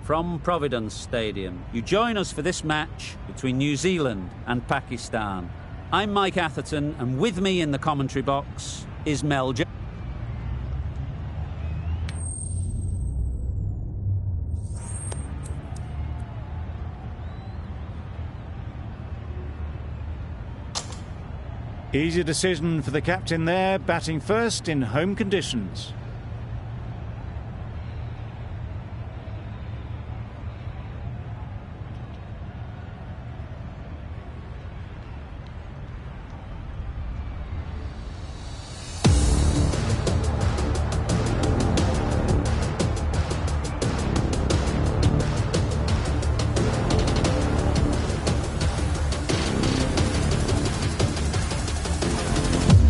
from Providence Stadium. You join us for this match between New Zealand and Pakistan. I'm Mike Atherton, and with me in the commentary box is Mel Jones. Easy decision for the captain there, batting first in home conditions.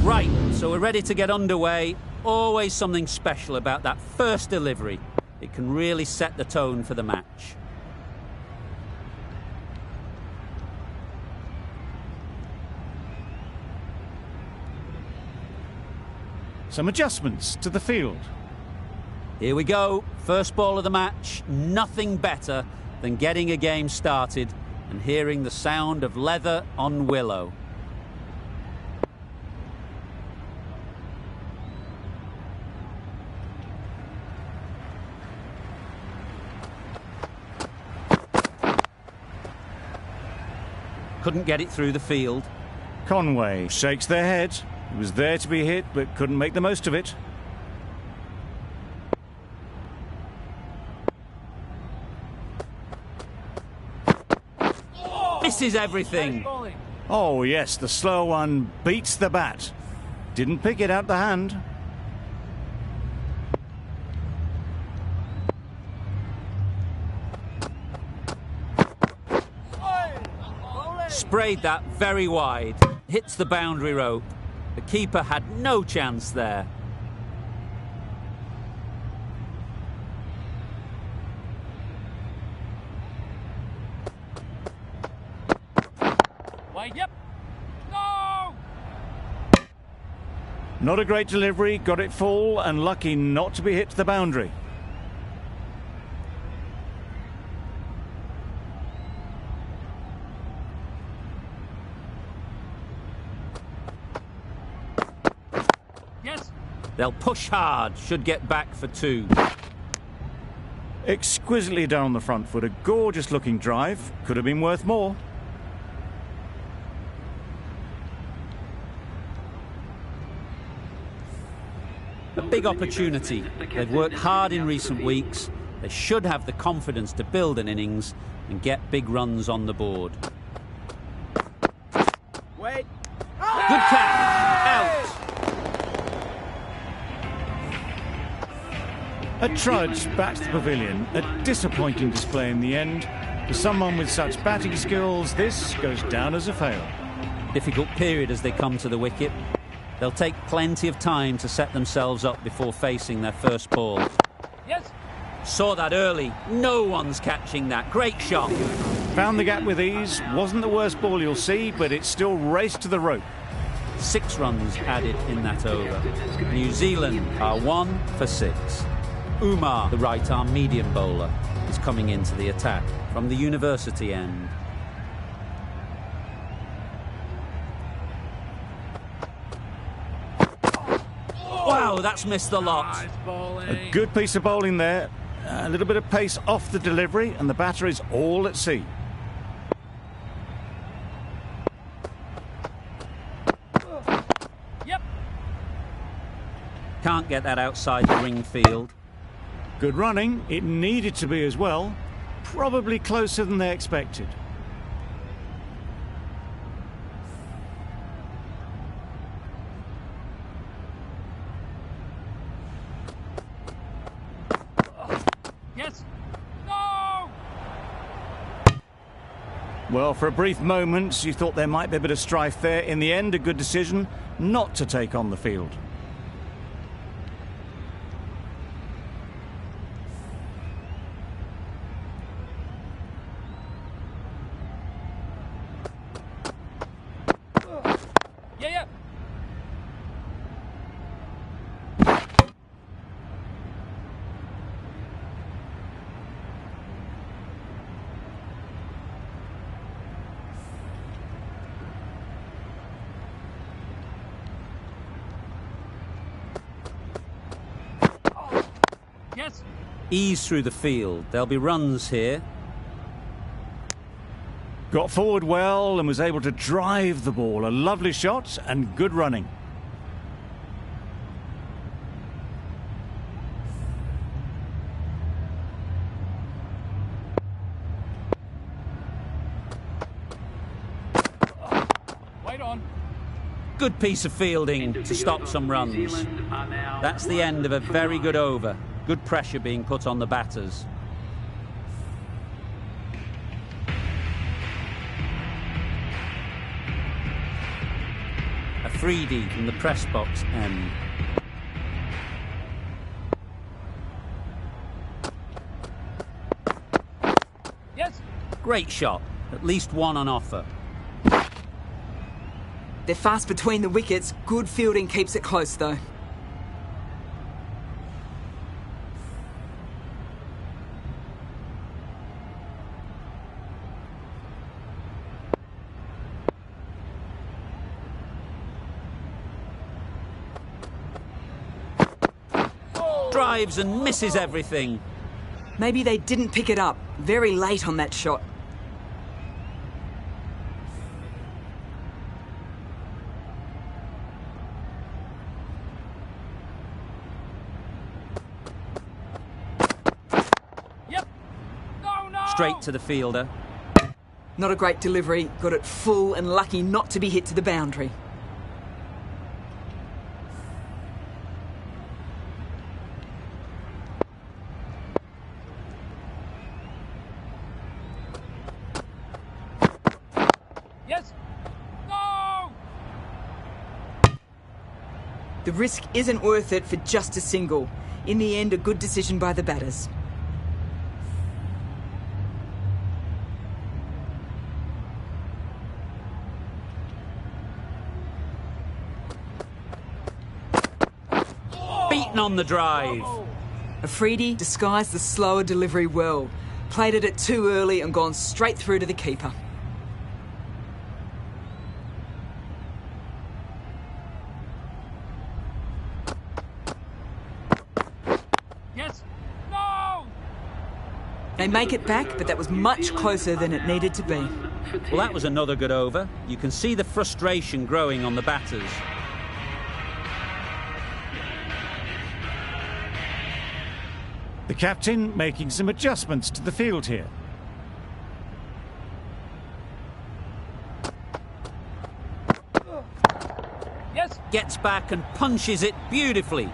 Right, so we're ready to get underway. Always something special about that first delivery. It can really set the tone for the match. Some adjustments to the field. Here we go, first ball of the match. Nothing better than getting a game started and hearing the sound of leather on willow. Couldn't get it through the field. Conway shakes their head. He was there to be hit, but couldn't make the most of it. Misses everything. Oh yes, the slow one beats the bat. Didn't pick it out the hand. Sprayed that very wide. Hits the boundary rope. The keeper had no chance there. Yep. No! Not a great delivery, got it full and lucky not to be hit to the boundary. Yes. They'll push hard, should get back for two. Exquisitely done on the front foot, a gorgeous looking drive. Could have been worth more. A big opportunity. They've worked hard in recent weeks. They should have the confidence to build an innings and get big runs on the board. Wait. Good catch. Out. A trudge back to the pavilion. A disappointing display in the end. For someone with such batting skills, this goes down as a fail. Difficult period as they come to the wicket. They'll take plenty of time to set themselves up before facing their first ball. Yes. Saw that early. No one's catching that. Great shot. Found the gap with ease. Wasn't the worst ball you'll see, but it still raced to the rope. 6 runs added in that over. New Zealand are 1 for 6. Umar, the right-arm medium bowler, is coming into the attack from the university end. Wow, that's missed the lot. A good piece of bowling there. A little bit of pace off the delivery, and the batter is all at sea. Yep. Can't get that outside the ring field. Good running. It needed to be as well. Probably closer than they expected. Yes. No! Well, for a brief moment, you thought there might be a bit of strife there. In the end, a good decision not to take on the field. Yeah. Ease through the field. There'll be runs here. Got forward well and was able to drive the ball. A lovely shot and good running. Wait on. Good piece of fielding to stop some runs. That's the end of a very good over. Good pressure being put on the batters. Afridi from the press box end. Yes. Great shot. At least one on offer. They're fast between the wickets. Good fielding keeps it close, though. Drives and misses everything. Maybe they didn't pick it up. Very late on that shot. Yep. No. Straight to the fielder. Not a great delivery. Got it full and lucky not to be hit to the boundary. Yes. No. The risk isn't worth it for just a single. In the end, a good decision by the batters. Beaten on the drive. Afridi disguised the slower delivery well. Played it too early and gone straight through to the keeper. Yes. No. They make it back, but that was much closer than it needed to be. Well, that was another good over. You can see the frustration growing on the batters. The captain making some adjustments to the field here. Yes. Gets back and punches it beautifully.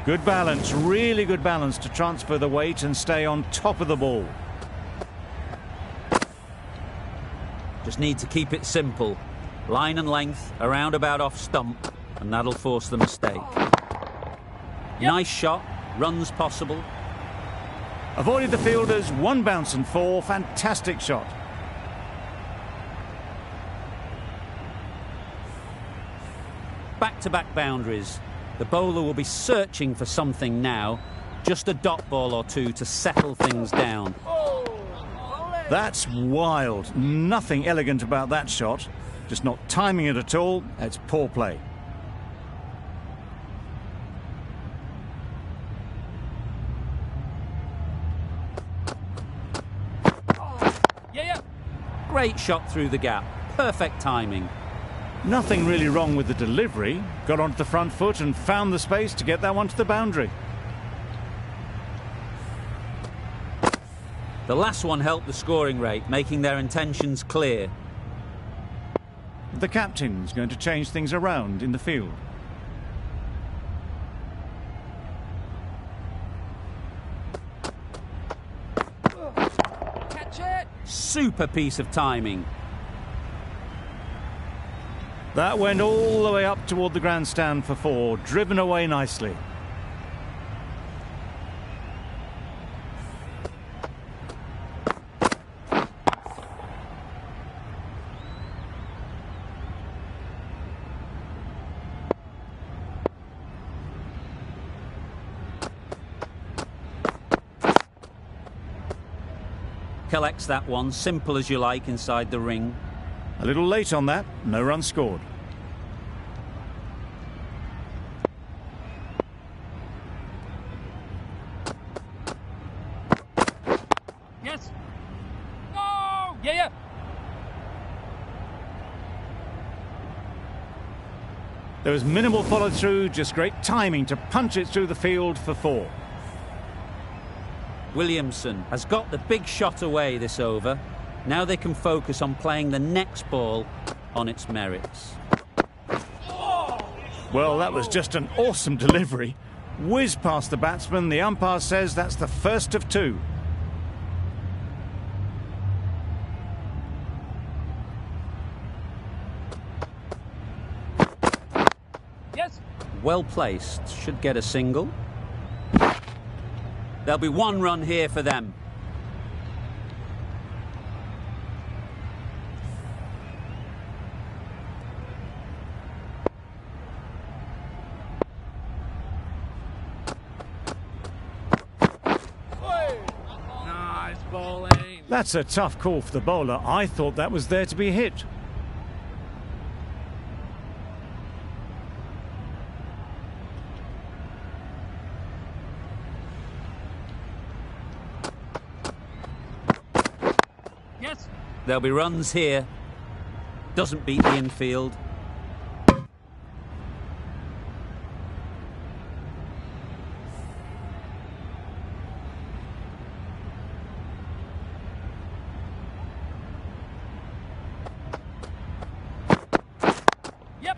Good balance, really good balance to transfer the weight and stay on top of the ball. Just need to keep it simple. Line and length, around about off stump, and that'll force the mistake. Nice shot, runs possible. Avoided the fielders, one bounce and four, fantastic shot. Back-to-back boundaries. The bowler will be searching for something now. Just a dot ball or two to settle things down. That's wild. Nothing elegant about that shot. Just not timing it at all. It's poor play. Yeah. Great shot through the gap. Perfect timing. Nothing really wrong with the delivery. Got onto the front foot and found the space to get that one to the boundary. The last one helped the scoring rate, making their intentions clear. The captain's going to change things around in the field. Catch it. Super piece of timing. That went all the way up toward the grandstand for four, driven away nicely. Collects that one, simple as you like, inside the ring. A little late on that, no run scored. Yes. No! Yeah, yeah. There was minimal follow-through, just great timing to punch it through the field for 4. Williamson has got the big shot away this over. Now they can focus on playing the next ball on its merits. Well, that was just an awesome delivery. Whiz past the batsman. The umpire says that's the first of 2. Yes. Well placed, should get a single. There'll be 1 run here for them. Nice bowling. That's a tough call for the bowler. I thought that was there to be hit. Yes. There'll be runs here. Doesn't beat the infield. Yep.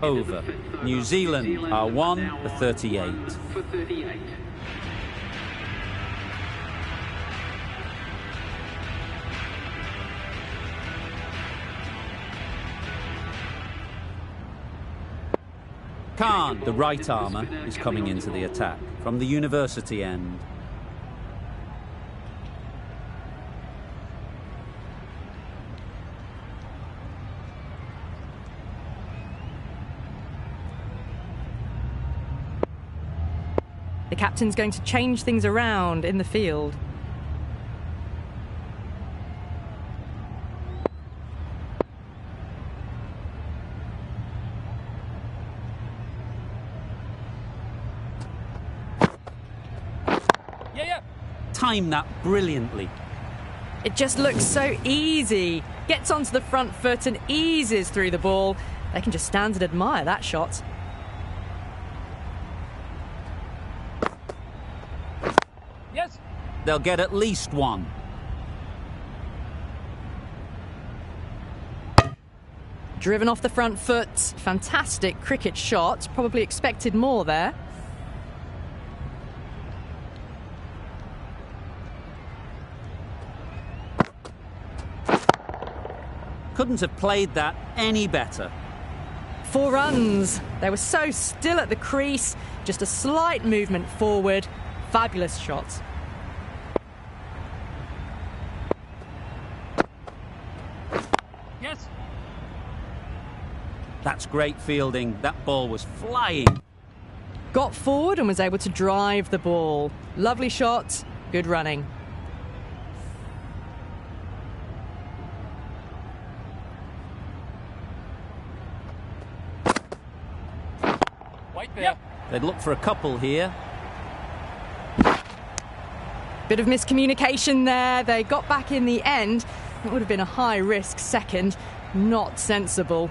Over. New Zealand are 1 for 38. Khan, the right armour, is coming into the attack from the university end. The captain's going to change things around in the field. Yeah, yeah. Time that brilliantly. It just looks so easy. Gets onto the front foot and eases through the ball. They can just stand and admire that shot. Yes. They'll get at least 1. Driven off the front foot. Fantastic cricket shot. Probably expected more there. Couldn't have played that any better. 4 runs. They were so still at the crease. Just a slight movement forward. Fabulous shot. Yes. That's great fielding. That ball was flying. Got forward and was able to drive the ball. Lovely shot. Good running. White there. Yep. They'd look for a couple here. Bit of miscommunication there. They got back in the end. It would have been a high-risk second. Not sensible.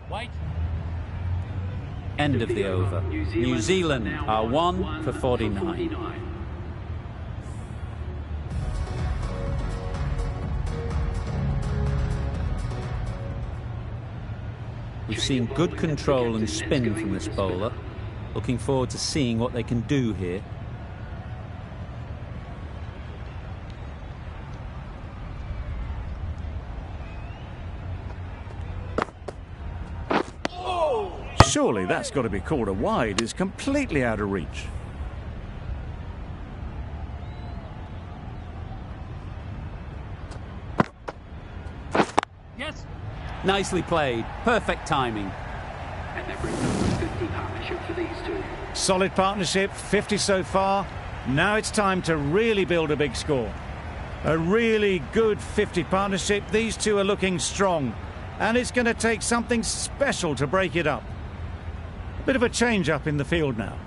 White. End of the over. New Zealand are 1 for 49. We've seen good control and spin from this bowler. Looking forward to seeing what they can do here. Surely that's got to be called a wide. It's completely out of reach. Yes. Nicely played. Perfect timing. And that brings up a 50 partnership for these two. Solid partnership, 50 so far. Now it's time to really build a big score. A really good 50 partnership. These two are looking strong. And it's going to take something special to break it up. A bit of a change-up in the field now.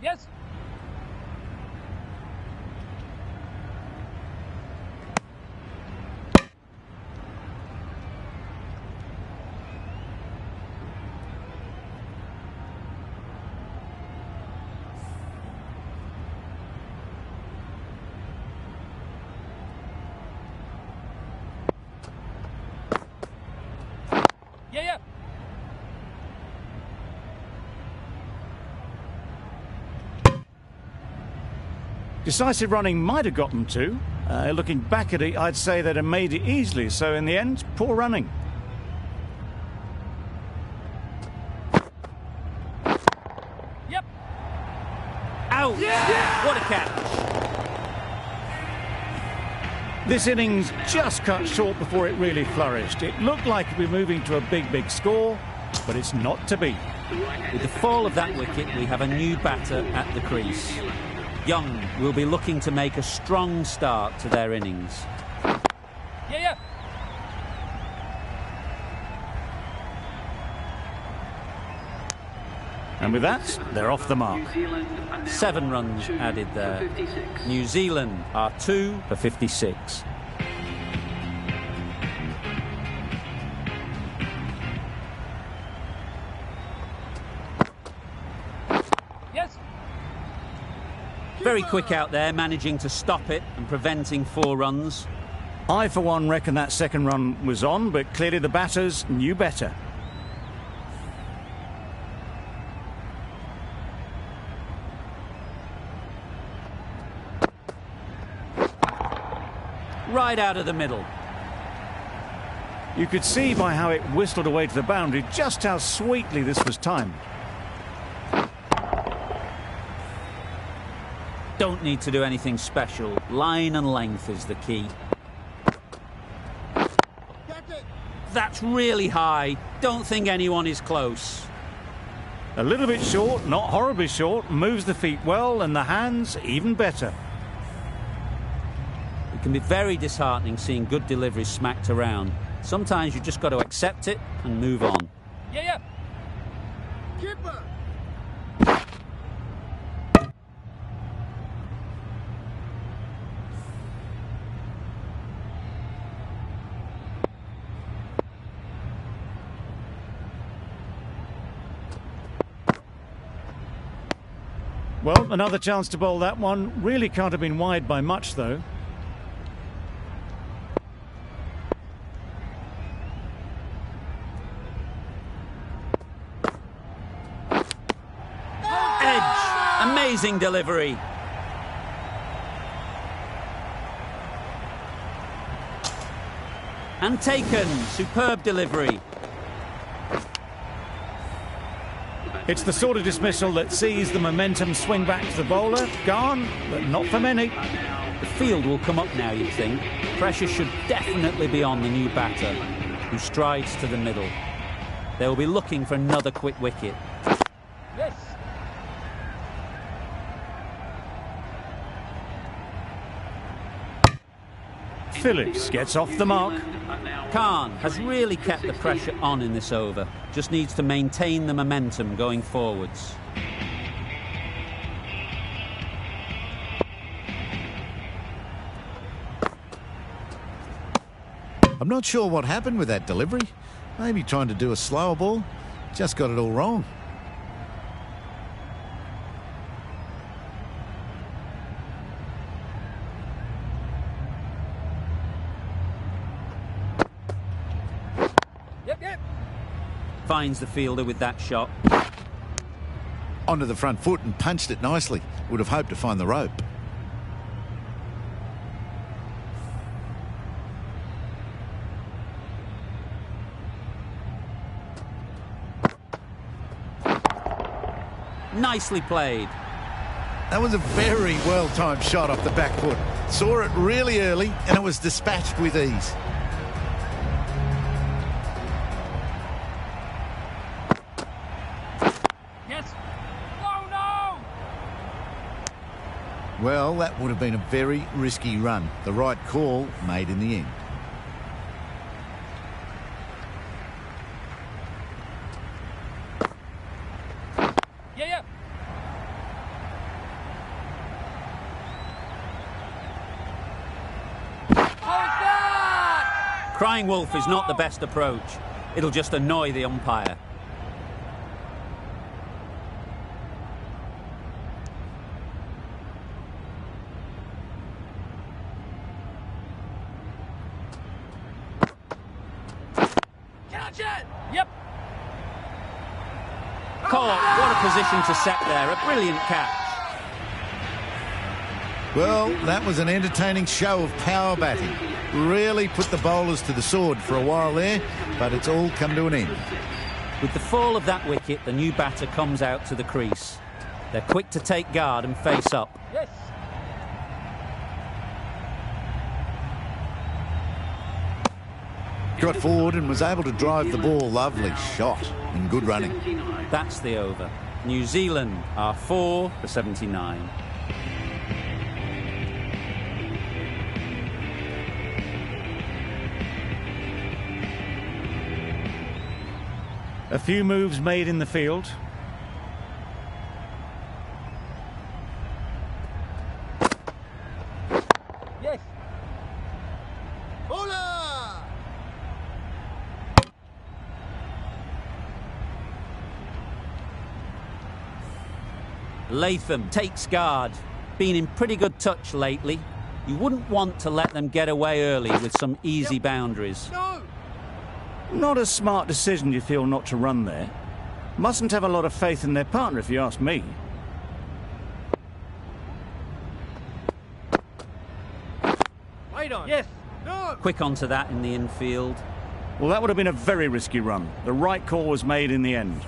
Yes. Yeah, yeah. Decisive running might have got them to. Looking back at it, I'd say they'd have made it easily. So in the end, poor running. Yep. Out! Yeah! What a catch! This innings just cut short before it really flourished. It looked like it was moving to a big score, but it's not to be. With the fall of that wicket, we have a new batter at the crease. Young will be looking to make a strong start to their innings. Yeah, yeah. And with that, they're off the mark. 7 runs added there. New Zealand are 2 for 56. Yes. Very quick out there, managing to stop it and preventing 4 runs. I, for one, reckon that second run was on, but clearly the batters knew better. Right out of the middle. You could see by how it whistled away to the boundary just how sweetly this was timed. Don't need to do anything special. Line and length is the key. That's really high. Don't think anyone is close. A little bit short, not horribly short, moves the feet well and the hands even better. It can be very disheartening seeing good deliveries smacked around. Sometimes you just got to accept it and move on. Yeah, yeah. Well, another chance to bowl that one. Really can't have been wide by much, though. Edge! Amazing delivery. And taken. Superb delivery. It's the sort of dismissal that sees the momentum swing back to the bowler. Gone, but not for many. The field will come up now, you'd think. Pressure should definitely be on the new batter, who strides to the middle. They will be looking for another quick wicket. Yes. Phillips gets off the mark. Khan has really kept the pressure on in this over. Just needs to maintain the momentum going forwards. I'm not sure what happened with that delivery. Maybe trying to do a slower ball. Just got it all wrong. Yep, yep. Finds the fielder with that shot. Onto the front foot and punched it nicely. Would have hoped to find the rope. Nicely played. That was a very well-timed shot off the back foot. Saw it really early and it was dispatched with ease. Yes. Oh, no. Well, that would have been a very risky run. The right call made in the end. Yeah. How's that? Crying wolf is not the best approach. It'll just annoy the umpire. Catch it! Yep. Caught. What a position to set there. A brilliant catch. Well, that was an entertaining show of power batting. Really put the bowlers to the sword for a while there, but it's all come to an end. With the fall of that wicket, the new batter comes out to the crease. They're quick to take guard and face up. Yes. Got forward and was able to drive the ball. Lovely shot and good running. That's the over. New Zealand are 4 for 79. A few moves made in the field. Yes. Latham takes guard. Been in pretty good touch lately. You wouldn't want to let them get away early with some easy boundaries. Not a smart decision, you feel, not to run there. Mustn't have a lot of faith in their partner, if you ask me. Wait on. Yes. Quick onto that in the infield. Well, that would have been a very risky run. The right call was made in the end.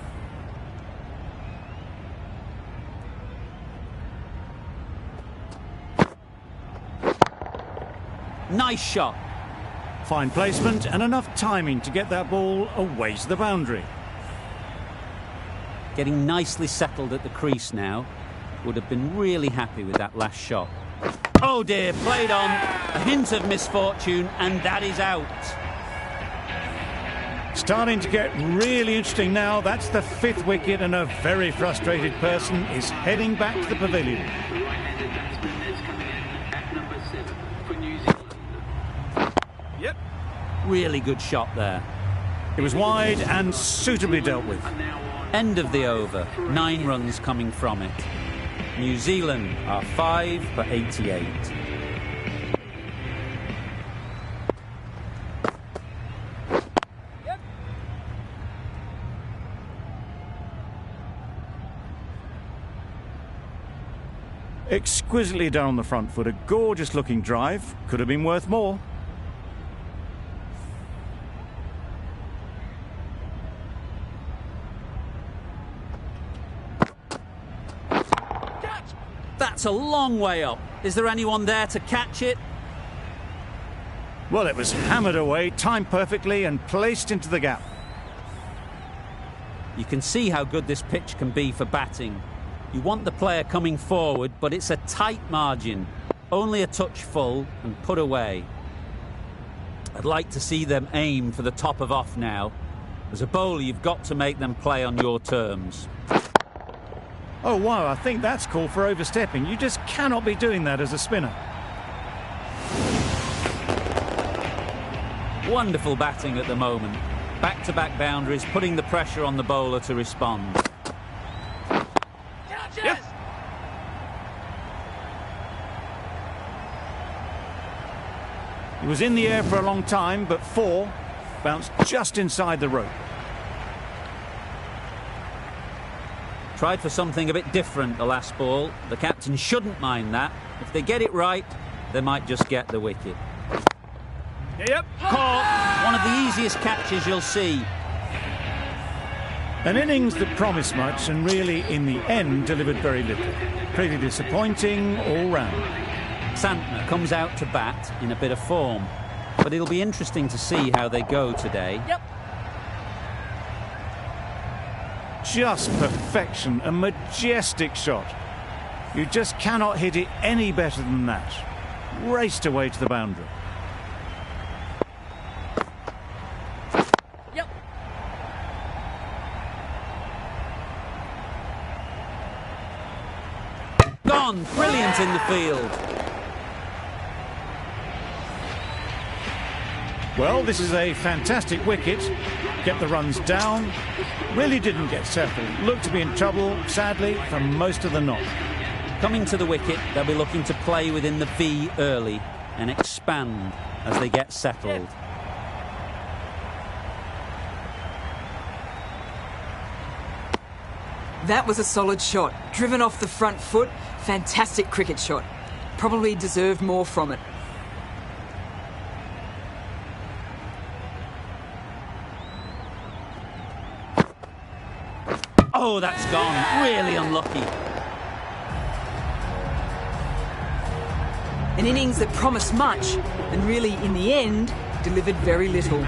Nice shot. Fine placement and enough timing to get that ball away to the boundary. Getting nicely settled at the crease now. Would have been really happy with that last shot. Oh dear, played on. A hint of misfortune, and that is out. Starting to get really interesting now. That's the 5th wicket, and a very frustrated person is heading back to the pavilion. The right-handed batsman is coming in at number 7 for New Zealand. Yep. Really good shot there. It was wide and suitably dealt with. End of the over. 9 runs coming from it. New Zealand are 5 for 88. Yep. Exquisitely done on the front foot. A gorgeous looking drive. Could have been worth more. That's a long way up. Is there anyone there to catch it? Well, it was hammered away, timed perfectly and placed into the gap. You can see how good this pitch can be for batting. You want the player coming forward, but it's a tight margin. Only a touch full and put away. I'd like to see them aim for the top of off now. As a bowler, you've got to make them play on your terms. Oh, wow, I think that's called for overstepping. You just cannot be doing that as a spinner. Wonderful batting at the moment. Back-to-back boundaries, putting the pressure on the bowler to respond. Catch it! Yep. He was in the air for a long time, but 4 bounced just inside the rope. Tried for something a bit different the last ball. The captain shouldn't mind that. If they get it right, they might just get the wicket. Yep. Caught. One of the easiest catches you'll see. An innings that promised much and really, in the end, delivered very little. Pretty disappointing all round. Santner comes out to bat in a bit of form, but it'll be interesting to see how they go today. Yep. Just perfection, a majestic shot. You just cannot hit it any better than that. Raced away to the boundary. Yep. Gone. Brilliant in the field. Well, this is a fantastic wicket. Get the runs down. Really didn't get settled. Looked to be in trouble, sadly, for most of the knock. Coming to the wicket, they'll be looking to play within the V early and expand as they get settled. That was a solid shot. Driven off the front foot. Fantastic cricket shot. Probably deserved more from it. Oh, that's gone. Really unlucky. An innings that promised much and really, in the end, delivered very little.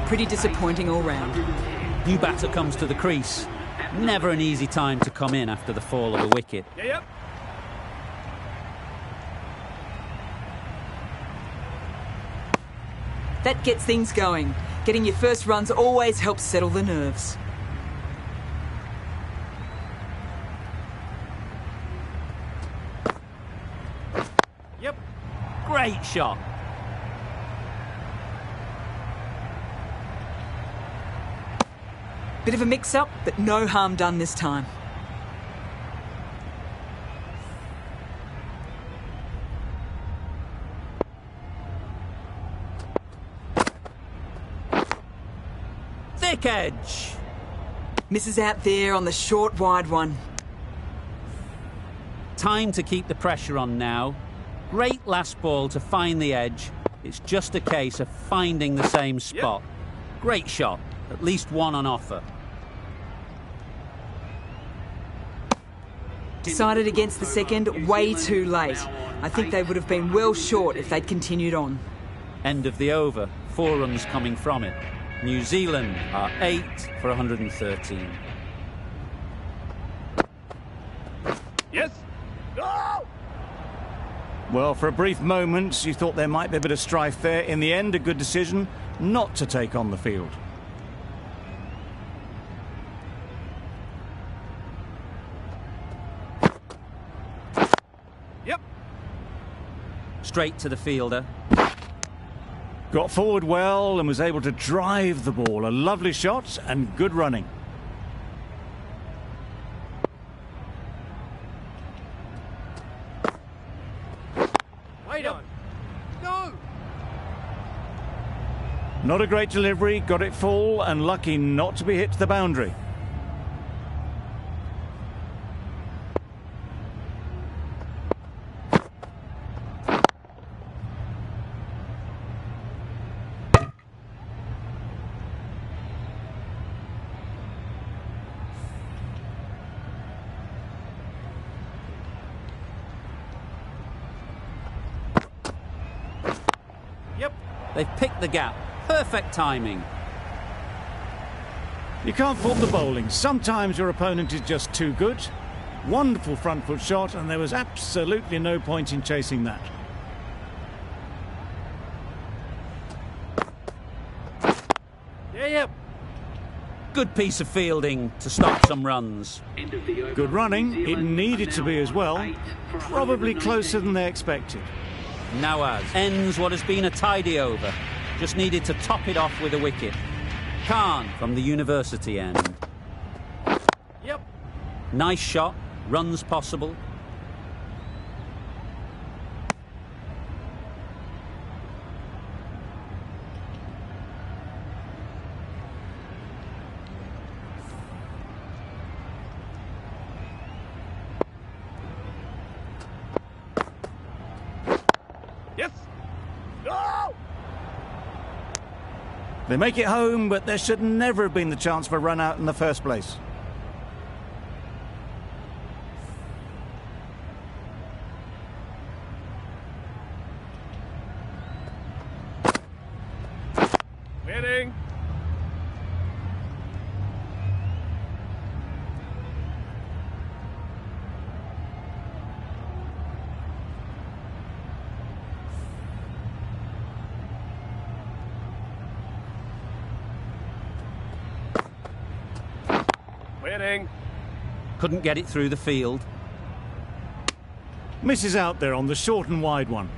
Pretty disappointing all round. New batter comes to the crease. Never an easy time to come in after the fall of a wicket. Yep. That gets things going. Getting your first runs always helps settle the nerves. Yep. Great shot. Bit of a mix-up, but no harm done this time. Thick edge. Misses out there on the short, wide one. Time to keep the pressure on now. Great last ball to find the edge. It's just a case of finding the same spot. Great shot. At least one on offer. Decided against the second way too late. I think they would have been well short if they'd continued on. End of the over. 4 runs coming from it. New Zealand are 8 for 113. Yes. Oh! Well, for a brief moment, you thought there might be a bit of strife there. In the end, a good decision not to take on the field. Yep. Straight to the fielder. Got forward well and was able to drive the ball. A lovely shot and good running. Wait on. No. Not a great delivery, got it full and lucky not to be hit to the boundary. Yep. They've picked the gap. Perfect timing. You can't fault the bowling. Sometimes your opponent is just too good. Wonderful front foot shot, and there was absolutely no point in chasing that. Yep. Good piece of fielding to stop some runs. End of the over. Good running. New It Zealand needed are to be now as well. 8 for Probably 119. closer than they expected. Nawaz ends what has been a tidy over. Just needed to top it off with a wicket. Khan from the university end. Yep. Nice shot. Runs possible. Yes. No. They make it home, but there should never have been the chance for a run out in the first place. Winning. Waiting. Couldn't get it through the field. Misses out there on the short and wide one.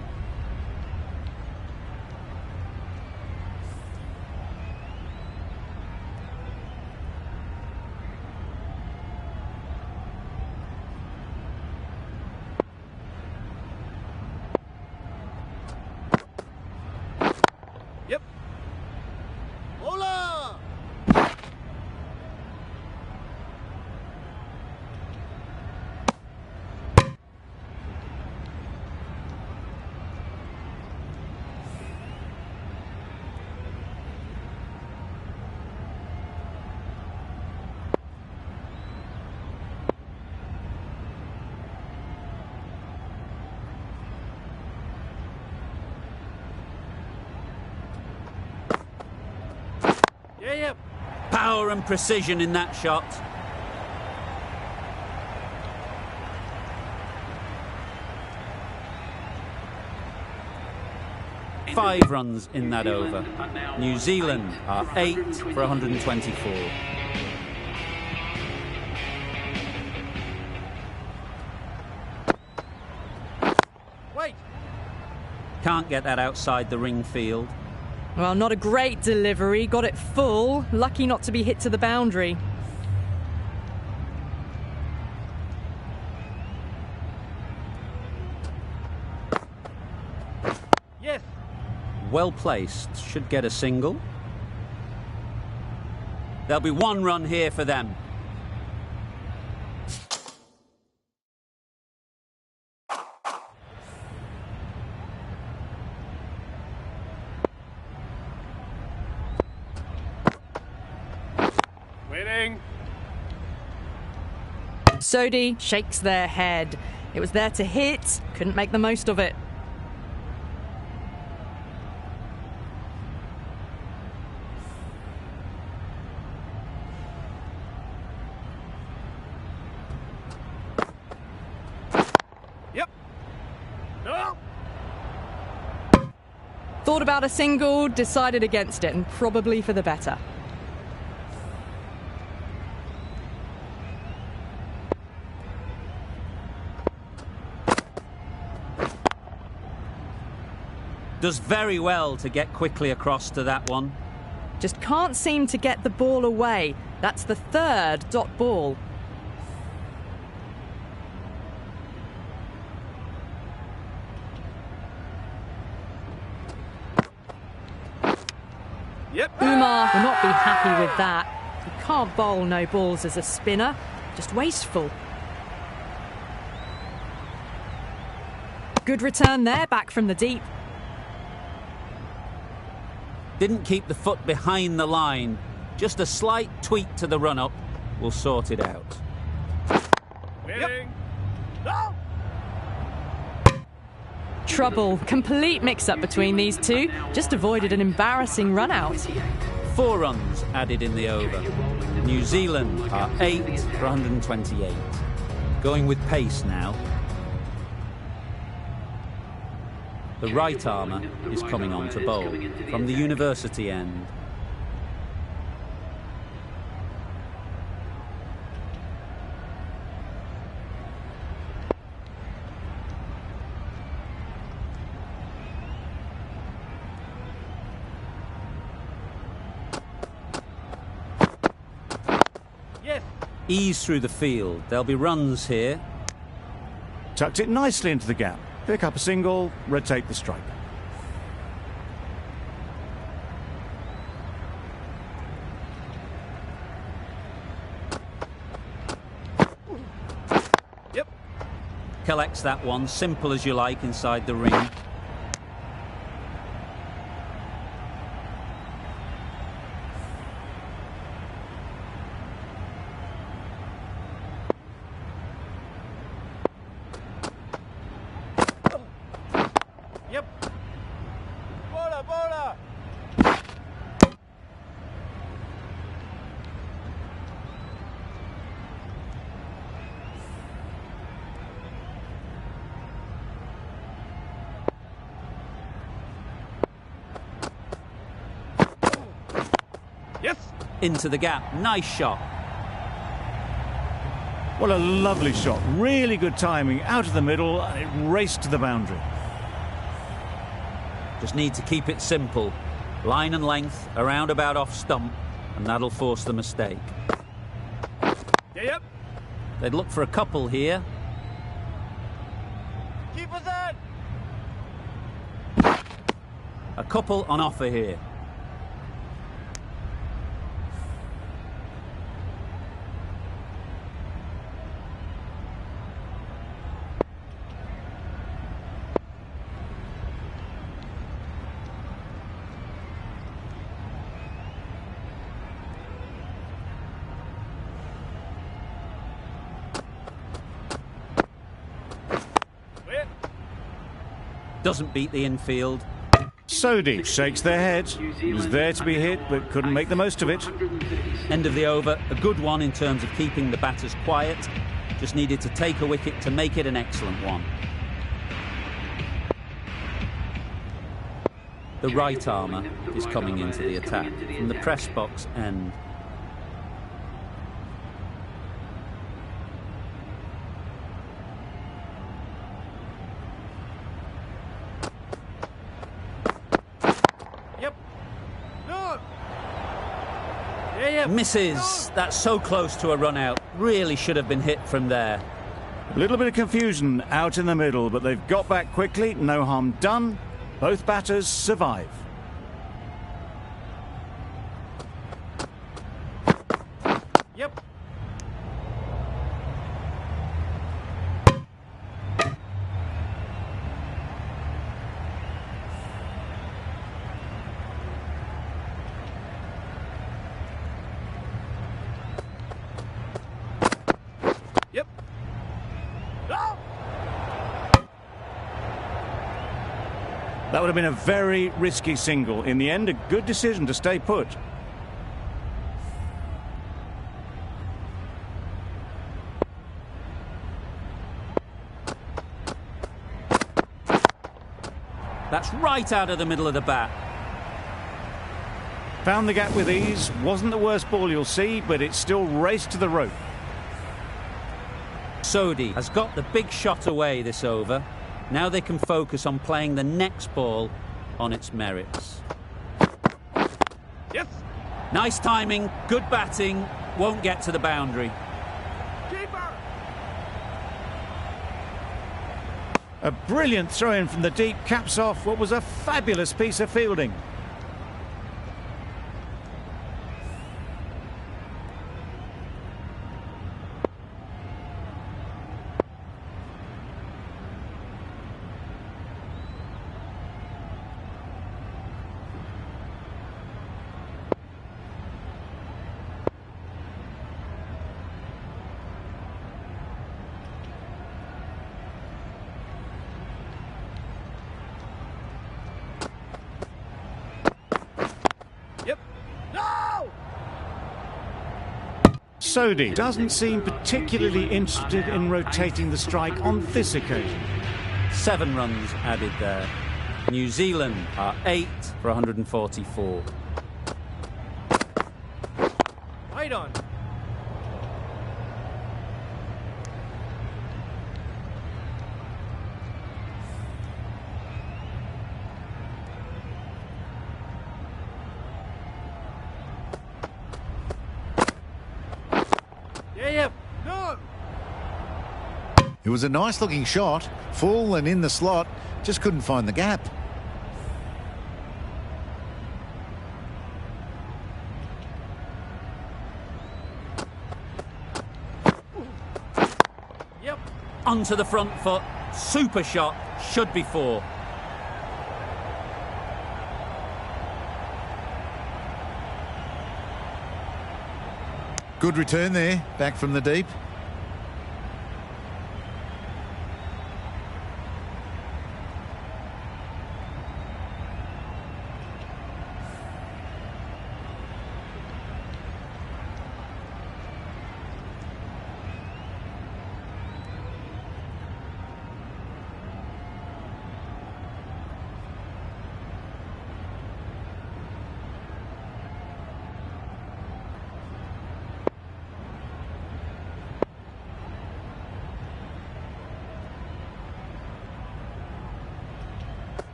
Yep. Hola! Yep. Power and precision in that shot. Five runs in that over. New Zealand are 8 for 124. Wait. Can't get that outside the ring field. Well, not a great delivery. Got it full. Lucky not to be hit to the boundary. Yes. Well placed. Should get a single. There'll be one run here for them. Waiting. Sodhi shakes their head. It was there to hit. Couldn't make the most of it. Yep. No. Thought about a single, decided against it, and probably for the better. Does very well to get quickly across to that one. Just can't seem to get the ball away. That's the third dot ball. Yep. Umar will not be happy with that. You can't bowl no balls as a spinner. Just wasteful. Good return there, back from the deep. Didn't keep the foot behind the line. Just a slight tweak to the run-up will sort it out. Waiting. No. Trouble. Complete mix-up between these two. Just avoided an embarrassing run-out. 4 runs added in the over. New Zealand are 8 for 128. Going with pace now. The right armour is coming on to bowl from the university end. Yes. Ease through the field. There'll be runs here. Tucked it nicely into the gap. Pick up a single, rotate the strike. Yep. Collects that one, simple as you like, inside the ring. Yep. Bola, bola. Yes. Into the gap. Nice shot. What a lovely shot. Really good timing. Out of the middle, and it raced to the boundary. Just need to keep it simple. Line and length, around about off stump, and that'll force the mistake. Yep. They'd look for a couple here. Keep us in. A couple on offer here. Doesn't beat the infield. Sodhi shakes their head. He was there to be hit, but couldn't make the most of it. End of the over. A good one in terms of keeping the batters quiet. Just needed to take a wicket to make it an excellent one. The right armour is coming into the attack from the press box end. Misses. That's so close to a run out. Really should have been hit from there. A little bit of confusion out in the middle, but they've got back quickly. No harm done. Both batters survive. Yep. That would have been a very risky single. In the end, a good decision to stay put. That's right out of the middle of the bat. Found the gap with ease. Wasn't the worst ball you'll see, but it still raced to the rope. Sodhi has got the big shot away this over. Now they can focus on playing the next ball on its merits. Yes. Nice timing, good batting, won't get to the boundary. Keeper. A brilliant throw-in from the deep caps off what was a fabulous piece of fielding. Sodhi doesn't seem particularly interested in rotating the strike on this occasion. 7 runs added there. New Zealand are 8 for 144. Right on. It was a nice looking shot, full and in the slot, just couldn't find the gap. Yep. Onto the front foot, super shot, should be 4. Good return there, back from the deep.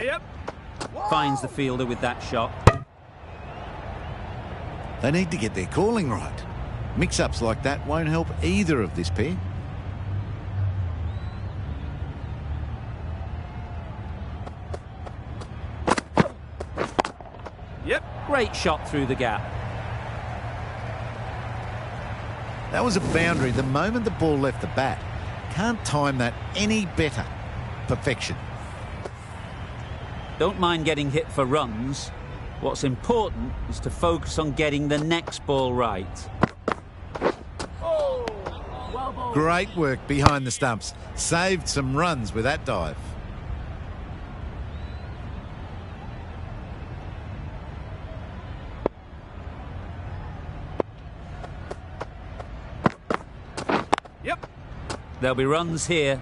Yep. Finds the fielder with that shot. They need to get their calling right. Mix-ups like that won't help either of this pair. Yep. Great shot through the gap. That was a boundary the moment the ball left the bat. Can't time that any better. Perfection. Don't mind getting hit for runs. What's important is to focus on getting the next ball right. Great work behind the stumps. Saved some runs with that dive. Yep. There'll be runs here.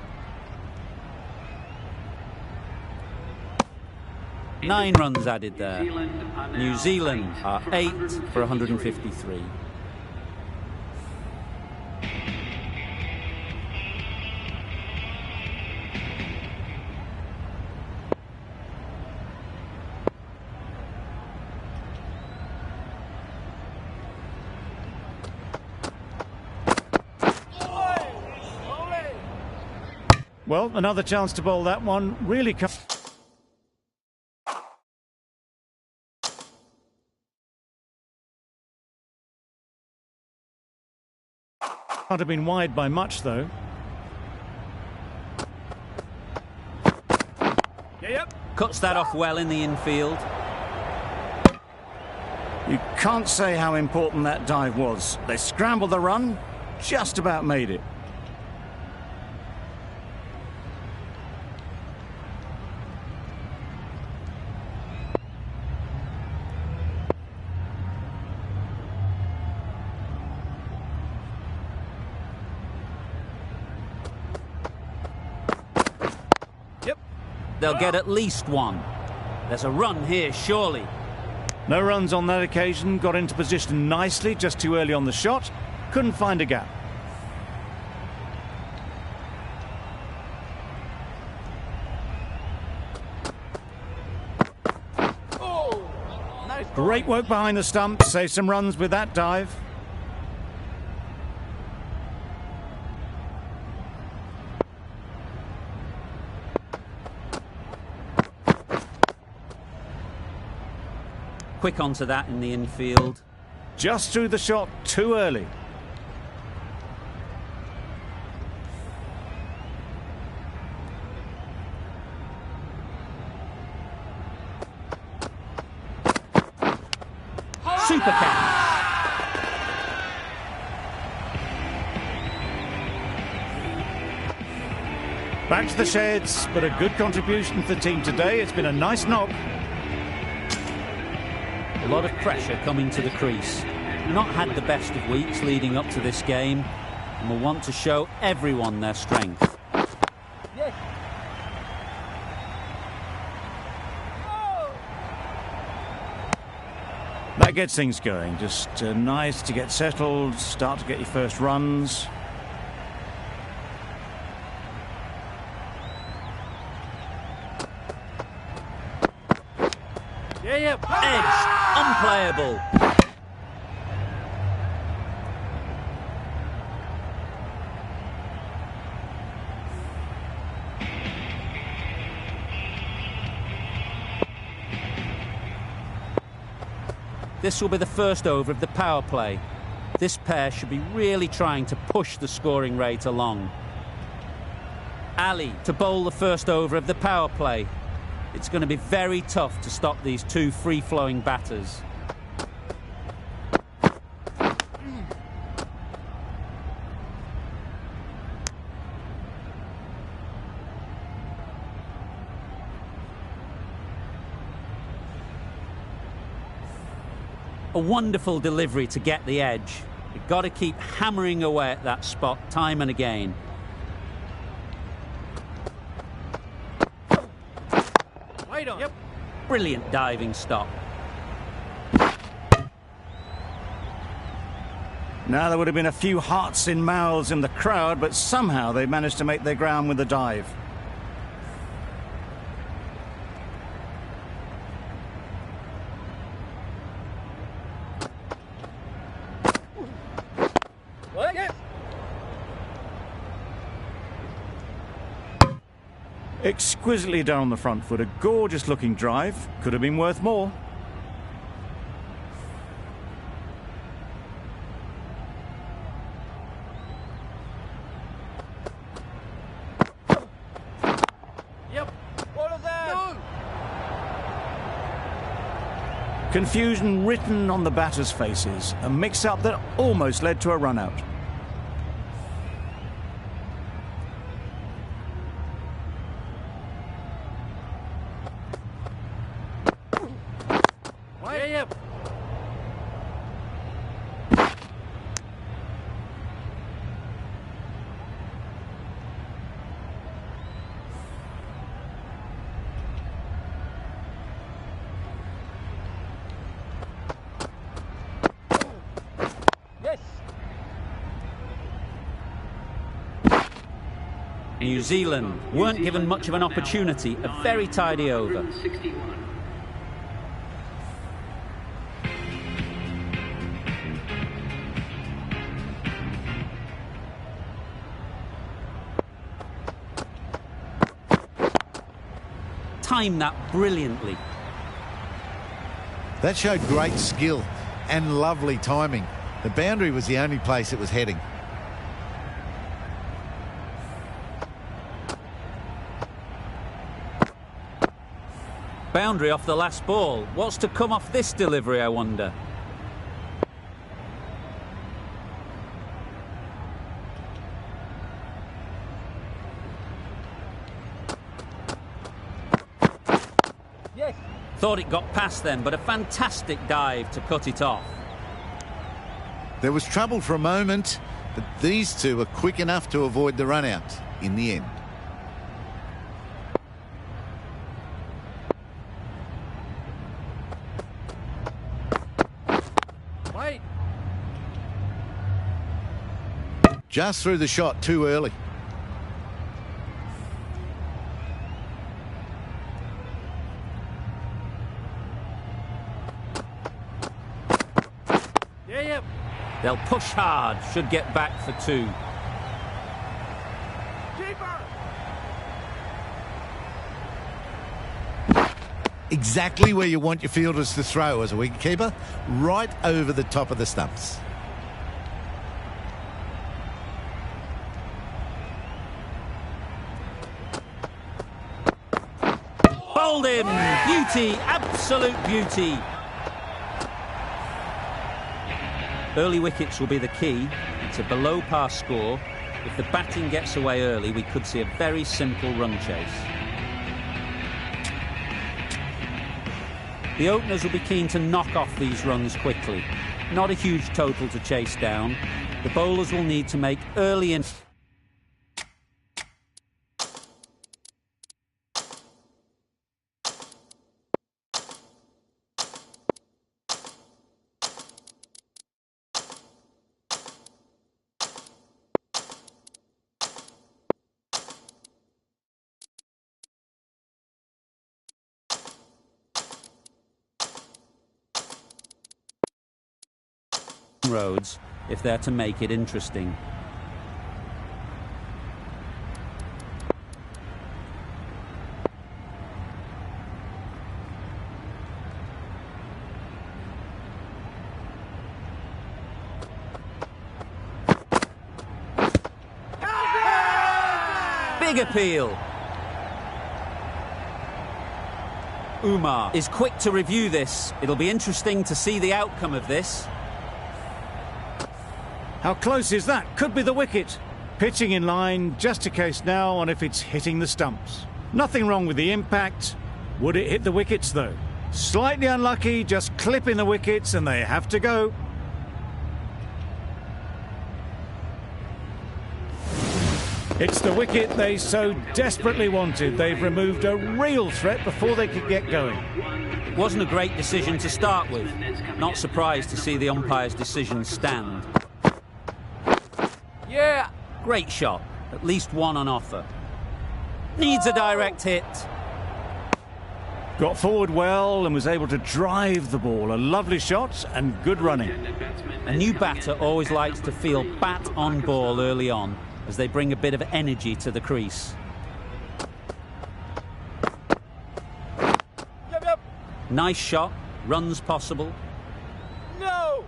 9 runs added there. New Zealand are 8 for 153. Well, another chance to bowl that one. Really can't have been wide by much, though. Yep. Cuts that off well in the infield. You can't say how important that dive was. They scrambled the run, just about made it. They'll get at least one. There's a run here, surely. No runs on that occasion. Got into position nicely, just too early on the shot. Couldn't find a gap. Great work behind the stumps. Save some runs with that dive. Quick onto that in the infield. Just threw the shot too early. Super catch. Back to the sheds, but a good contribution for the team today. It's been a nice knock. A lot of pressure coming to the crease. Not had the best of weeks leading up to this game, and will want to show everyone their strength. Yes. That gets things going. Just nice to get settled, start to get your first runs. Yep. Edge, unplayable. This will be the first over of the power play. This pair should be really trying to push the scoring rate along. Ali to bowl the first over of the power play. It's going to be very tough to stop these two free-flowing batters. A wonderful delivery to get the edge. You've got to keep hammering away at that spot time and again. Right on. Yep. Brilliant diving stop. Now, there would have been a few hearts in mouths in the crowd, but somehow they managed to make their ground with the dive. Exquisitely done on the front foot. A gorgeous looking drive. Could have been worth more. Yep. What is that? No. Confusion written on the batters' faces. A mix-up that almost led to a run-out. Yep. Yes. New Zealand weren't given much of an opportunity. A very tidy over. 61. Timed that brilliantly. That showed great skill and lovely timing. The boundary was the only place it was heading. Boundary off the last ball. What's to come off this delivery, I wonder? Yes. Thought it got past them, but a fantastic dive to cut it off. There was trouble for a moment, but these two were quick enough to avoid the run-out in the end. Wait. Just threw the shot too early. Yep. They'll push hard, should get back for two. Exactly where you want your fielders to throw as a wicketkeeper, right over the top of the stumps. Bowled him! Beauty, absolute beauty. Early wickets will be the key. It's a below par score. If the batting gets away early, we could see a very simple run chase. The openers will be keen to knock off these runs quickly. Not a huge total to chase down. The bowlers will need to make early in... roads if they're to make it interesting. Big appeal. Umar is quick to review this. It'll be interesting to see the outcome of this. How close is that? Could be the wicket. Pitching in line, just a case now on if it's hitting the stumps. Nothing wrong with the impact. Would it hit the wickets though? Slightly unlucky, just clipping the wickets and they have to go. It's the wicket they so desperately wanted. They've removed a real threat before they could get going. It wasn't a great decision to start with. Not surprised to see the umpire's decision stand. Yeah. Great shot. At least one on offer. Needs a direct hit. Got forward well and was able to drive the ball. A lovely shot and good running. A new batter always likes to feel bat on ball early on as they bring a bit of energy to the crease. Nice shot, runs possible. No!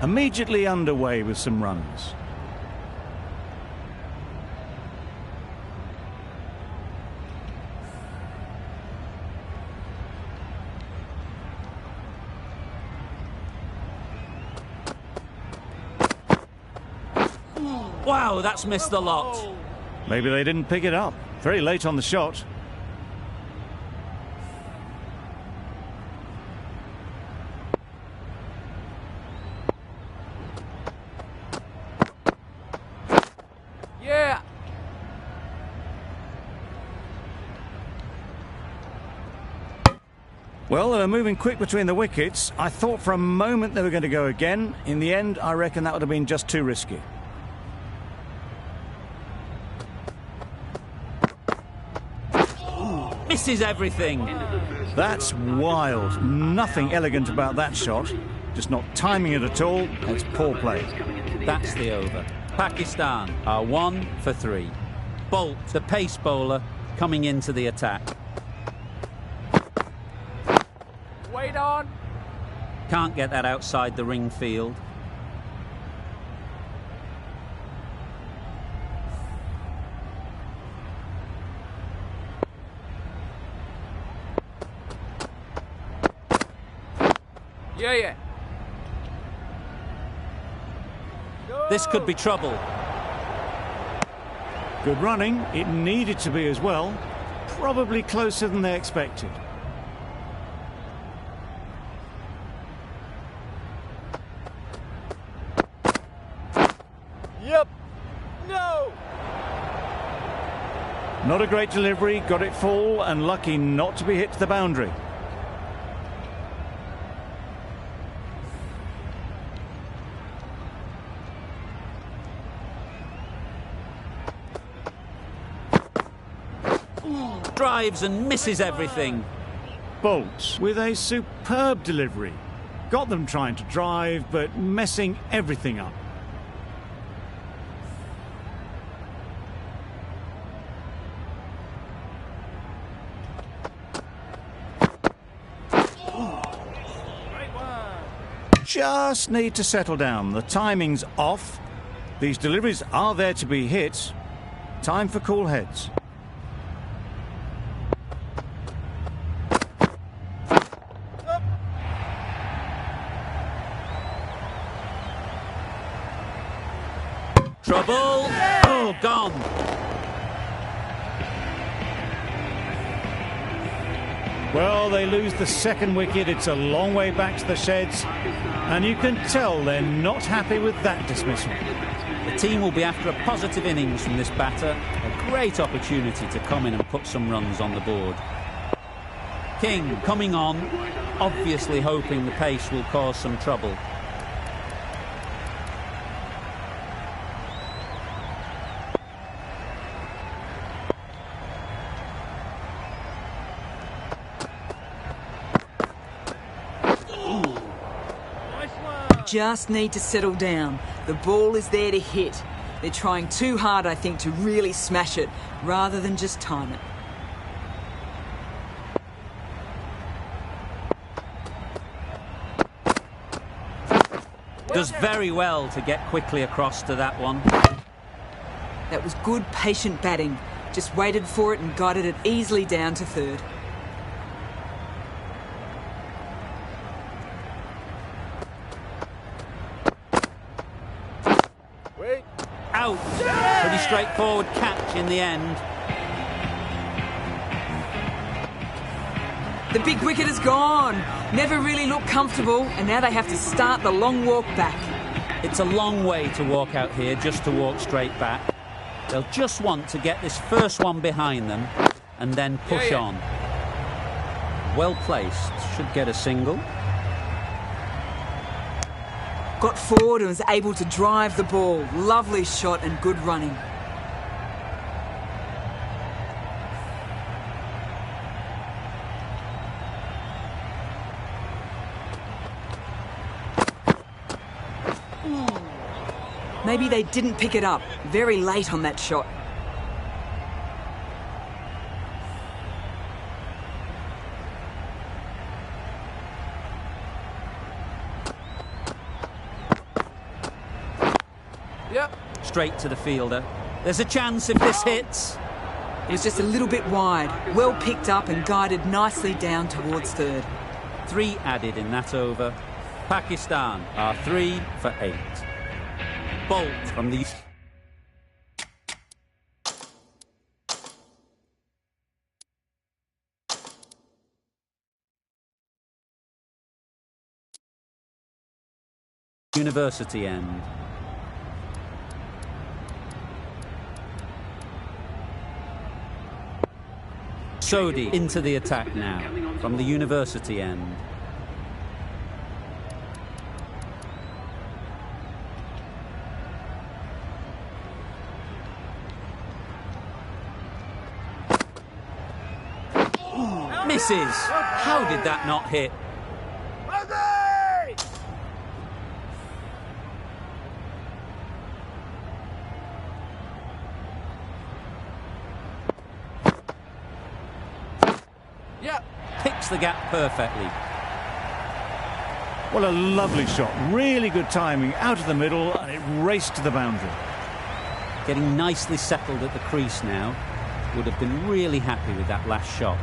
Immediately underway with some runs. Wow, that's missed the lot. Maybe they didn't pick it up. Very late on the shot. Yeah! Well, they were moving quick between the wickets. I thought for a moment they were going to go again. In the end, I reckon that would have been just too risky. Misses everything. That's wild. Nothing elegant about that shot. Just not timing it at all. It's poor play. That's the over. Pakistan are 1 for 3. Bolt, the pace bowler, coming into the attack. Wait on! Can't get that outside the ring field. Yeah. This could be trouble. Good running. It needed to be as well. Probably closer than they expected. Yep! No! Not a great delivery. Got it full and lucky not to be hit to the boundary. Drives and misses everything. Bolt with a superb delivery. Got them trying to drive, but messing everything up. Just need to settle down. The timing's off. These deliveries are there to be hit. Time for cool heads. Trouble. Oh, gone. Well, they lose the second wicket. It's a long way back to the sheds. And you can tell they're not happy with that dismissal. The team will be after a positive innings from this batter. A great opportunity to come in and put some runs on the board. King coming on, obviously hoping the pace will cause some trouble. Just need to settle down. The ball is there to hit. They're trying too hard, I think, to really smash it, rather than just time it. Does very well to get quickly across to that one. That was good, patient batting. Just waited for it and guided it easily down to third. Out. Pretty straightforward catch in the end. The big wicket is gone. Never really looked comfortable, and now they have to start the long walk back. It's a long way to walk out here just to walk straight back. They'll just want to get this first one behind them and then push on. Well placed. Should get a single. Got forward and was able to drive the ball. Lovely shot and good running. Maybe they didn't pick it up. Very late on that shot. straight to the fielder. There's a chance if this hits. It was just a little bit wide. Well picked up and guided nicely down towards third. 3 added in that over. Pakistan are 3 for 8. Bolt from the... University end. Sodhi into the attack now from the University end. Misses. How did that not hit? Picks the gap perfectly. Well, a lovely shot. Really good timing. Out of the middle, and it raced to the boundary. Getting nicely settled at the crease now. Would have been really happy with that last shot.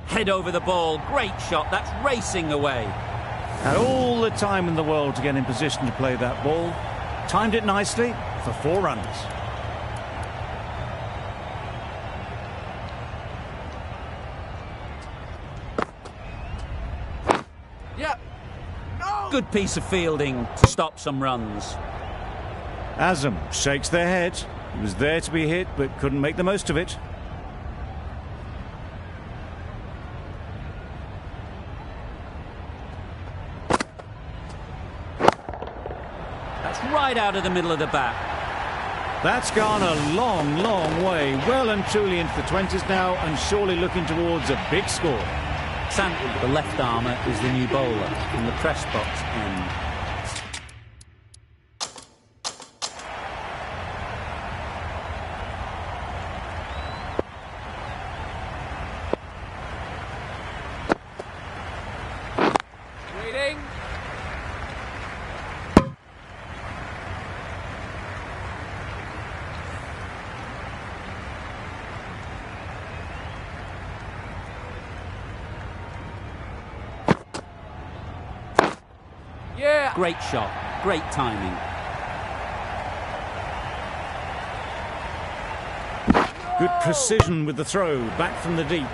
Head over the ball. Great shot. That's racing away. Had all the time in the world to get in position to play that ball. Timed it nicely for 4 runs. Good piece of fielding to stop some runs. Azam shakes their head. He was there to be hit, but couldn't make the most of it. Right out of the middle of the bat. That's gone a long, long way. Well and truly into the 20s now, and surely looking towards a big score. Santley, the left armour, is the new bowler from the press box end. Great shot, great timing. Good precision with the throw, back from the deep.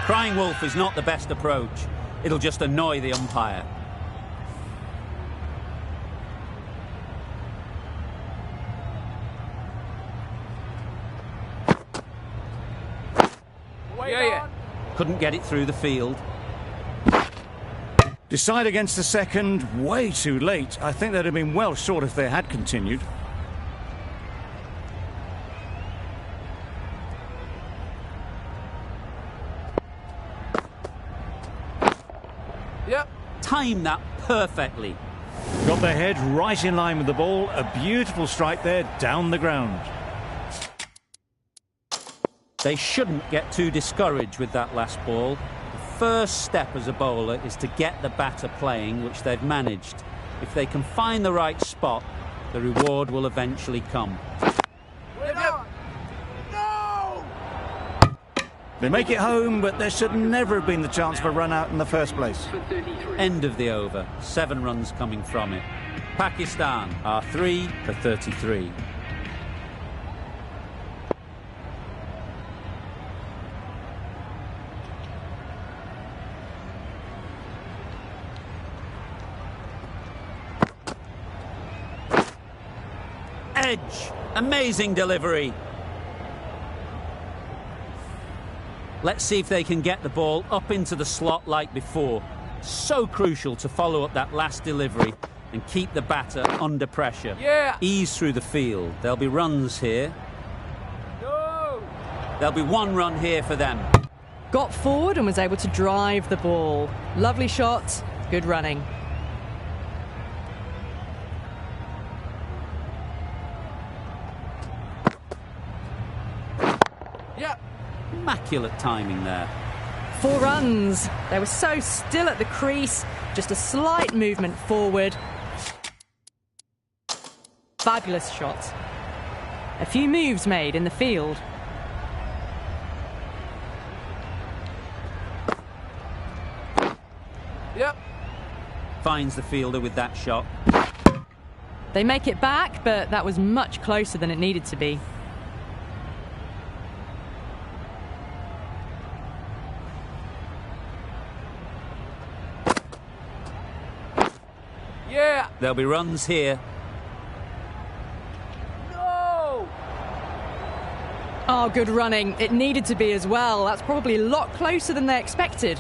Crying wolf is not the best approach. It'll just annoy the umpire. Couldn't get it through the field. Decide against the second, way too late. I think they'd have been well short if they had continued. Timed that perfectly. Got their head right in line with the ball. A beautiful strike there, down the ground. They shouldn't get too discouraged with that last ball. The first step as a bowler is to get the batter playing, which they've managed. If they can find the right spot, the reward will eventually come. They make it home, but there should never have been the chance for a run out in the first place. End of the over. 7 runs coming from it. Pakistan are 3 for 33. Edge. Amazing delivery. Let's see if they can get the ball up into the slot like before. So crucial to follow up that last delivery and keep the batter under pressure. Ease through the field. There'll be runs here. There'll be 1 run here for them. Got forward and was able to drive the ball. Lovely shot, good running. Yep. Immaculate timing there. 4 runs. They were so still at the crease, just a slight movement forward. Fabulous shot. A few moves made in the field. Yep. Finds the fielder with that shot. They make it back, but that was much closer than it needed to be. Yeah. There'll be runs here. No. Oh, good running. It needed to be as well. That's probably a lot closer than they expected.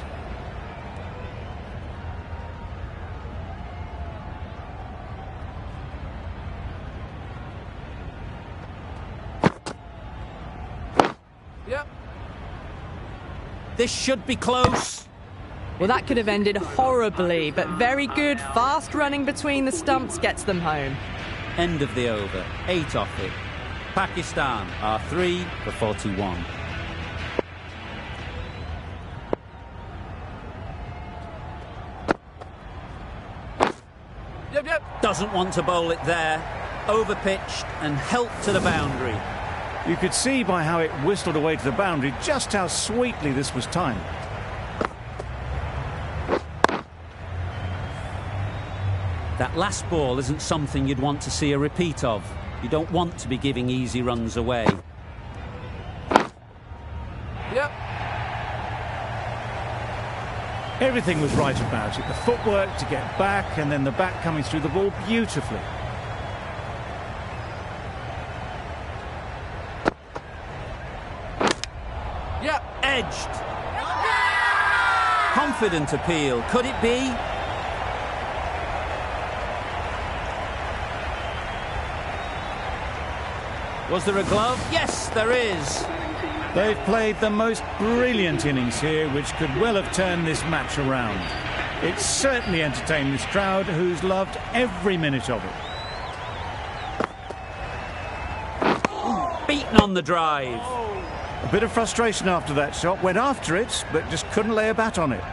Yep. This should be close. Well, that could have ended horribly, but very good, fast running between the stumps gets them home. End of the over. 8 off it. Pakistan are 3 for 41. Yep. Doesn't want to bowl it there. Overpitched and helped to the boundary. You could see by how it whistled away to the boundary just how sweetly this was timed. That last ball isn't something you'd want to see a repeat of. You don't want to be giving easy runs away. Yep. Everything was right about it. The footwork to get back and then the bat coming through the ball beautifully. Yep. Edged. Confident appeal. Could it be? Was there a glove? Yes, there is. They've played the most brilliant innings here, which could well have turned this match around. It certainly entertained this crowd, who's loved every minute of it. Beaten on the drive. A bit of frustration after that shot. Went after it, but just couldn't lay a bat on it.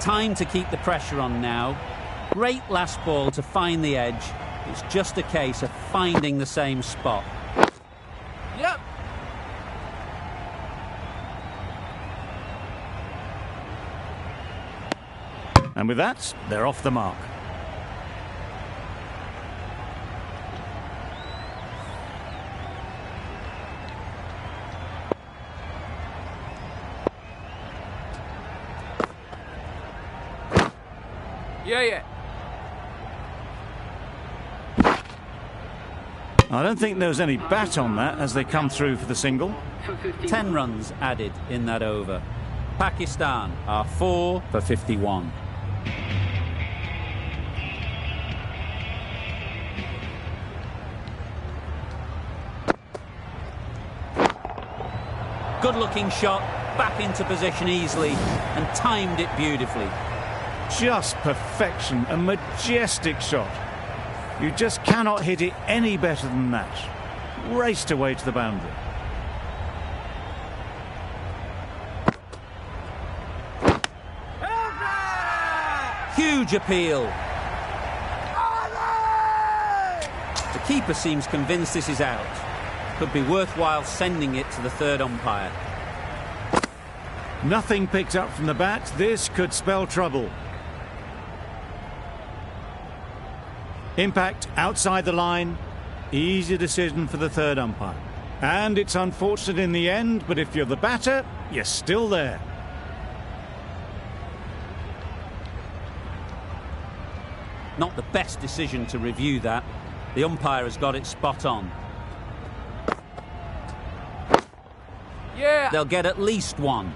Time to keep the pressure on now. Great last ball to find the edge. It's just a case of finding the same spot. Yep. And with that, they're off the mark. Yeah. I don't think there was any bat on that as they come through for the single. 10 runs added in that over. Pakistan are 4 for 51. Good-looking shot, back into position easily, and timed it beautifully. Just perfection, a majestic shot. You just cannot hit it any better than that. Raced away to the boundary. Huge appeal. The keeper seems convinced this is out. Could be worthwhile sending it to the third umpire. Nothing picked up from the bat. This could spell trouble. Impact outside the line. Easy decision for the third umpire. And it's unfortunate in the end, but if you're the batter, you're still there. Not the best decision to review that. The umpire has got it spot on. Yeah. They'll get at least one.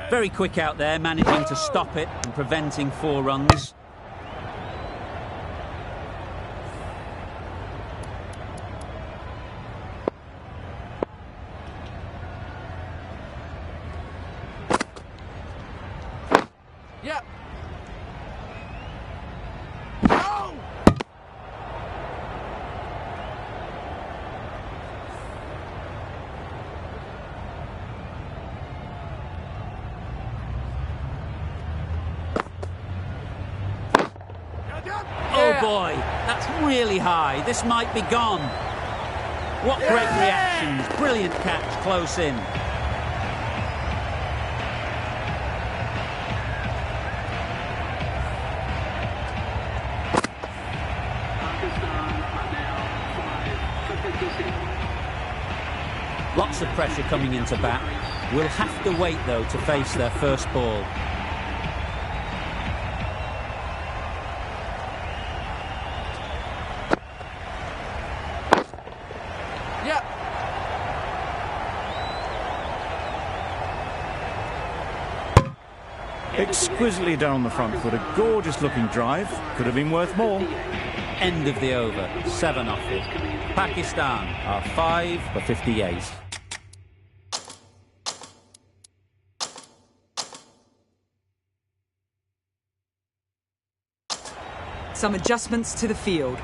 Very quick out there, managing to stop it and preventing 4 runs. Yep. boy, that's really high. This might be gone. What great reactions. Brilliant catch close in. Lots of pressure coming into bat. Will have to wait, though, to face their first ball. Yeah. Exquisitely done on the front foot. A gorgeous-looking drive. Could have been worth more. End of the over. 7 off it. Pakistan are 5 for 58. Some adjustments to the field.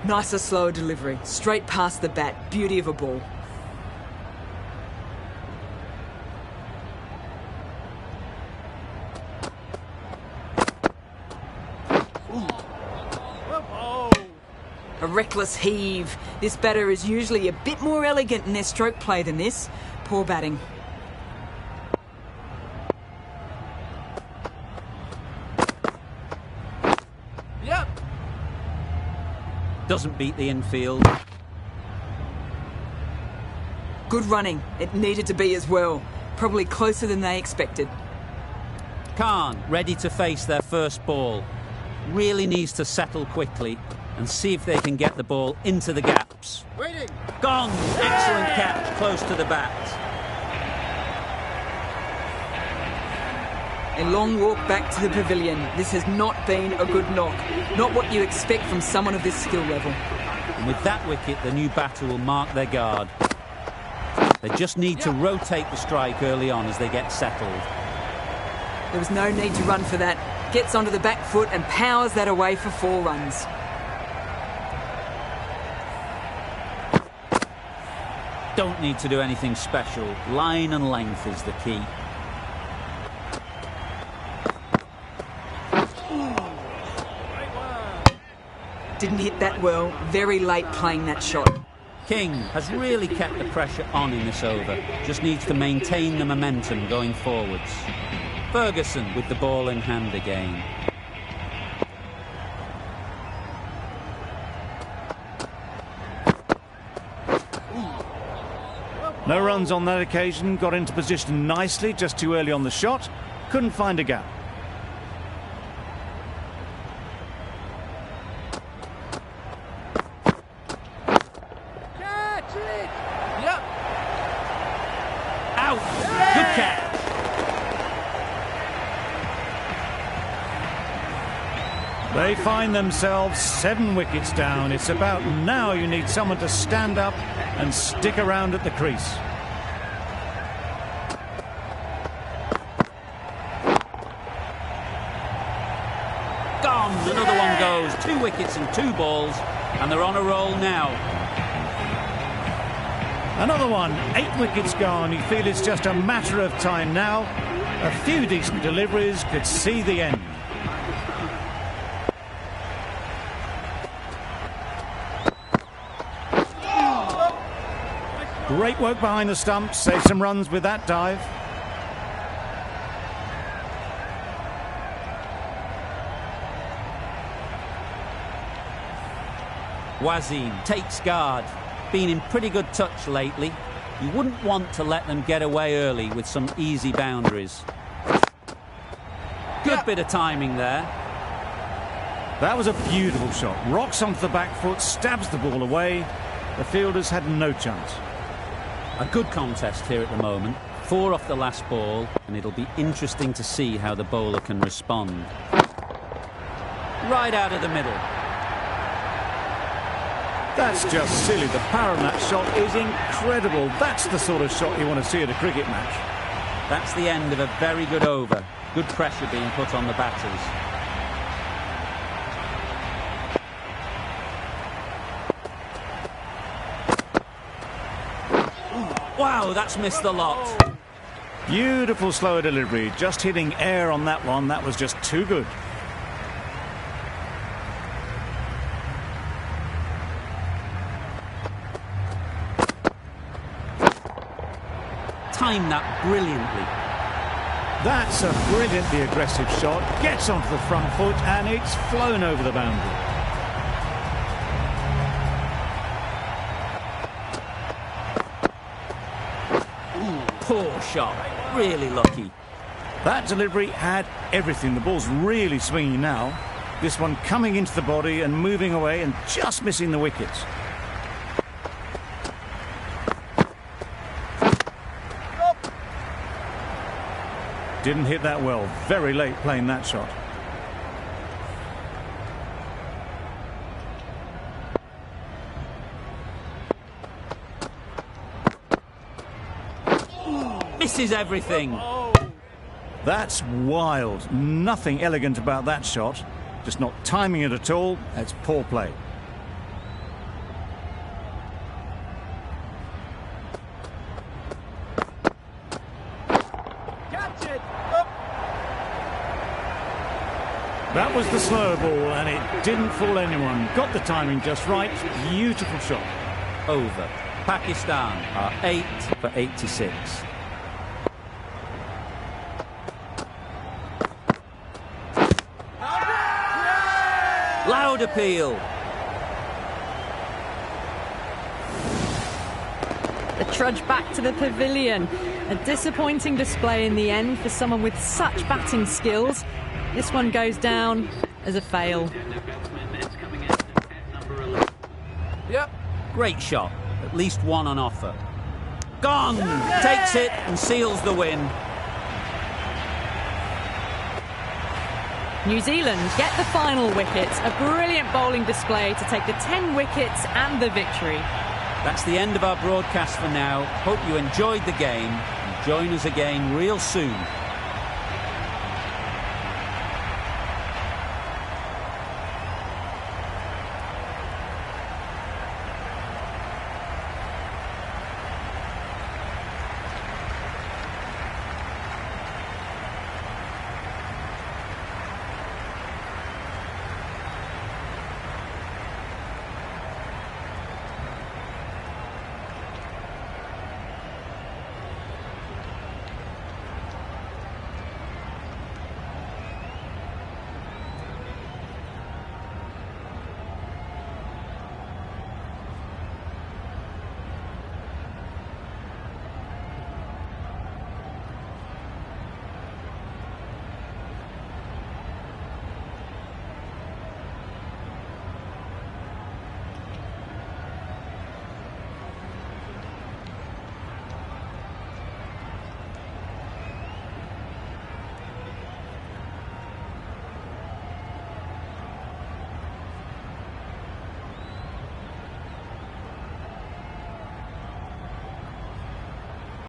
Nicer slow delivery, straight past the bat, beauty of a ball. A reckless heave. This batter is usually a bit more elegant in their stroke play than this. Poor batting. Yep. Doesn't beat the infield. Good running. It needed to be as well. Probably closer than they expected. Khan ready to face their first ball. Really needs to settle quickly and see if they can get the ball into the gaps. Waiting. Gone! Excellent catch, close to the bat. A long walk back to the pavilion. This has not been a good knock. Not what you expect from someone of this skill level. And with that wicket, the new batter will mark their guard. They just need to rotate the strike early on as they get settled. There was no need to run for that. Gets onto the back foot and powers that away for 4 runs. Don't need to do anything special. Line and length is the key. Didn't hit that well. Very late playing that shot. King has really kept the pressure on in this over. Just needs to maintain the momentum going forwards. Ferguson with the ball in hand again. No runs on that occasion. Got into position nicely, just too early on the shot. Couldn't find a gap. Catch it. Yep. Out! Good catch! They find themselves 7 wickets down. It's about now you need someone to stand up and stick around at the crease. Gone! Another one goes. 2 wickets and 2 balls, and they're on a roll now. Another one, 8 wickets gone. You feel it's just a matter of time now. A few decent deliveries could see the end. Great work behind the stumps. Save some runs with that dive. Wasim takes guard. Been in pretty good touch lately. You wouldn't want to let them get away early with some easy boundaries. Good bit of timing there. That was a beautiful shot. Rocks onto the back foot, stabs the ball away. The fielders had no chance. A good contest here at the moment. 4 off the last ball, and it'll be interesting to see how the bowler can respond. Right out of the middle. That's just silly. The power on that shot is incredible. That's the sort of shot you want to see at a cricket match. That's the end of a very good over. Good pressure being put on the batters. Wow, that's missed the lot. Beautiful slow delivery, just hitting air on that one. That was just too good. Timed that brilliantly. That's a brilliantly aggressive shot. Gets onto the front foot and it's flown over the boundary. Poor shot. Really lucky. That delivery had everything. The ball's really swinging now. This one coming into the body and moving away and just missing the wickets. Didn't hit that well. Very late playing that shot. Misses everything. That's wild. Nothing elegant about that shot. Just not timing it at all. That's poor play. That was the slow ball and it didn't fool anyone. Got the timing just right. Beautiful shot. Over. Pakistan are 8 for 86. Loud appeal. The trudge back to the pavilion. A disappointing display in the end for someone with such batting skills. This one goes down as a fail. Yep. Great shot. At least one on offer. Gone! Takes it and seals the win. New Zealand get the final wickets. A brilliant bowling display to take the 10 wickets and the victory. That's the end of our broadcast for now. Hope you enjoyed the game and join us again real soon